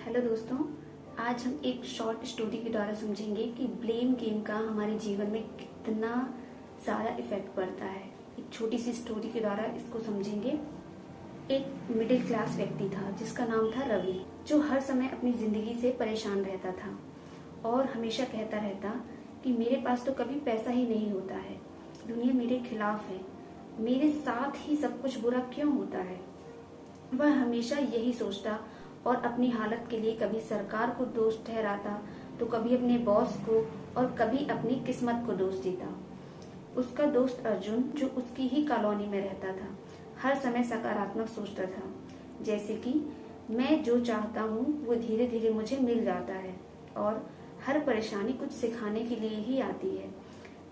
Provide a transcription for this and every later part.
Hello दोस्तों, आज हम एक शॉर्ट स्टोरी के द्वारा समझेंगे कि ब्लेम गेम का हमारे जीवन में कितना ज़्यादा इफेक्ट पड़ता है। एक छोटी सी स्टोरी के द्वारा इसको समझेंगे। एक मिडिल क्लास व्यक्ति था जिसका नाम था रवि, जो हर समय अपनी ज़िंदगी से परेशान रहता था और हमेशा कहता रहता कि मेरे पास तो कभी पैसा ही नहीं होता है, दुनिया मेरे खिलाफ है, मेरे साथ ही सब कुछ बुरा क्यों होता है। वह हमेशा यही सोचता और अपनी हालत के लिए कभी सरकार को दोष ठहराता तो कभी अपने बॉस को और कभी अपनी किस्मत को दोष देता। उसका दोस्त अर्जुन, जो उसकी ही कॉलोनी में रहता था, हर समय सकारात्मक सोचता था, जैसे कि मैं जो चाहता हूँ वो धीरे धीरे मुझे मिल जाता है और हर परेशानी कुछ सिखाने के लिए ही आती है।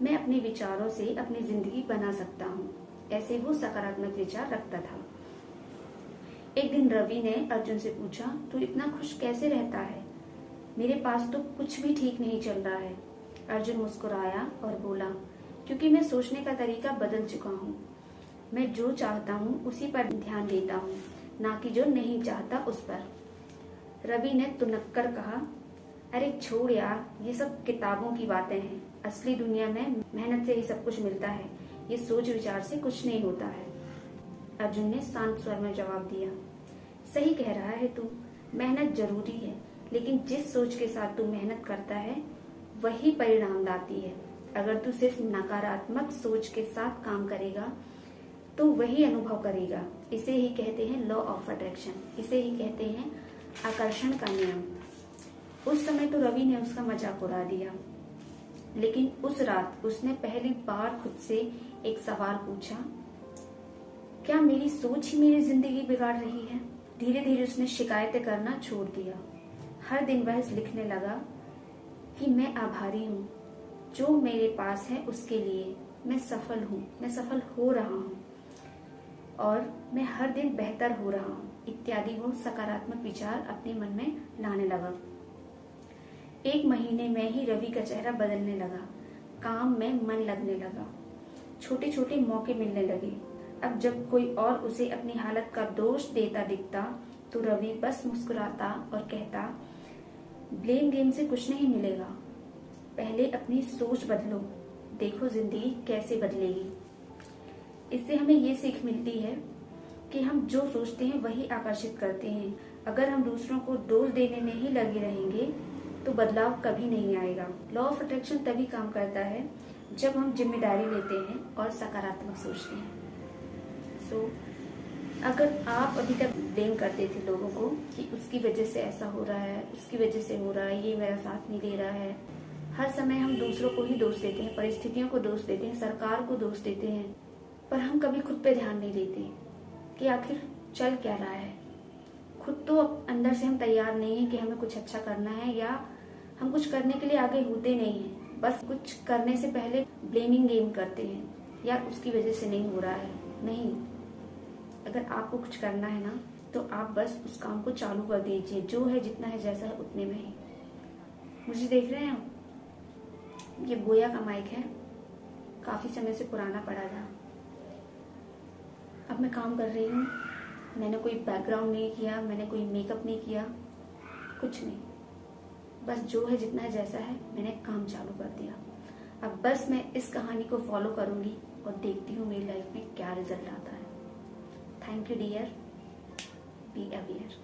मैं अपने विचारों से अपनी जिंदगी बना सकता हूँ, ऐसे वो सकारात्मक विचार रखता था। एक दिन रवि ने अर्जुन से पूछा, तू इतना खुश कैसे रहता है? मेरे पास तो कुछ भी ठीक नहीं चल रहा है। अर्जुन मुस्कुराया और बोला, क्योंकि मैं सोचने का तरीका बदल चुका हूँ। मैं जो चाहता हूँ उसी पर ध्यान देता हूँ, ना कि जो नहीं चाहता उस पर। रवि ने तुनक कर कहा, अरे छोड़ यार, ये सब किताबों की बातें हैं। असली दुनिया में मेहनत से ही सब कुछ मिलता है, ये सोच विचार से कुछ नहीं होता है। अर्जुन ने शांत स्वर में जवाब दिया, सही कह रहा है तू, मेहनत जरूरी है, लेकिन जिस सोच के साथ तू मेहनत करता है वही परिणाम लाती है। अगर तू सिर्फ नकारात्मक सोच के साथ काम करेगा तो वही अनुभव करेगा। इसे ही कहते हैं लॉ ऑफ अट्रैक्शन, इसे ही कहते हैं आकर्षण का नियम। उस समय तो रवि ने उसका मजाक उड़ा दिया, लेकिन उस रात उसने पहली बार खुद से एक सवाल पूछा, क्या मेरी सोच ही मेरी जिंदगी बिगाड़ रही है? धीरे धीरे उसने शिकायतें करना छोड़ दिया। हर दिन वह लिखने लगा कि मैं आभारी हूँ, जो मेरे पास है उसके लिए मैं सफल हूँ, मैं सफल हो रहा हूँ और मैं हर दिन बेहतर हो रहा हूँ इत्यादि। वो सकारात्मक विचार अपने मन में लाने लगा। एक महीने में ही रवि का चेहरा बदलने लगा, काम में मन लगने लगा, छोटे छोटे मौके मिलने लगे। अब जब कोई और उसे अपनी हालत का दोष देता दिखता तो रवि बस मुस्कुराता और कहता, ब्लेम गेम से कुछ नहीं मिलेगा, पहले अपनी सोच बदलो, देखो जिंदगी कैसे बदलेगी। इससे हमें ये सीख मिलती है कि हम जो सोचते हैं वही आकर्षित करते हैं। अगर हम दूसरों को दोष देने में ही लगे रहेंगे तो बदलाव कभी नहीं आएगा। लॉ ऑफ अट्रैक्शन तभी काम करता है जब हम जिम्मेदारी लेते हैं और सकारात्मक सोचते हैं। अगर आप अभी तक ब्लेम करते थे लोगों को कि उसकी वजह से ऐसा हो रहा है, उसकी वजह से हो रहा है, ये मेरा साथ नहीं दे रहा है, हर समय हम दूसरों को ही दोष देते हैं, परिस्थितियों को दोष देते हैं, सरकार को दोष देते हैं, पर हम कभी खुद पे ध्यान नहीं देते कि आखिर चल क्या रहा है। खुद तो अंदर से हम तैयार नहीं है कि हमें कुछ अच्छा करना है, या हम कुछ करने के लिए आगे होते नहीं है, बस कुछ करने से पहले ब्लेमिंग गेम करते हैं, या उसकी वजह से नहीं हो रहा है। नहीं, अगर आपको कुछ करना है ना तो आप बस उस काम को चालू कर दीजिए, जो है जितना है जैसा है उतने में ही। मुझे देख रहे हैं, ये बोया का माइक है, काफी समय से पुराना पड़ा था। अब मैं काम कर रही हूँ, मैंने कोई बैकग्राउंड नहीं किया, मैंने कोई मेकअप नहीं किया, कुछ नहीं, बस जो है जितना है जैसा है मैंने काम चालू कर दिया। अब बस मैं इस कहानी को फॉलो करूंगी और देखती हूँ मेरी लाइफ में क्या रिजल्ट आता है। Thank you dear, be aware.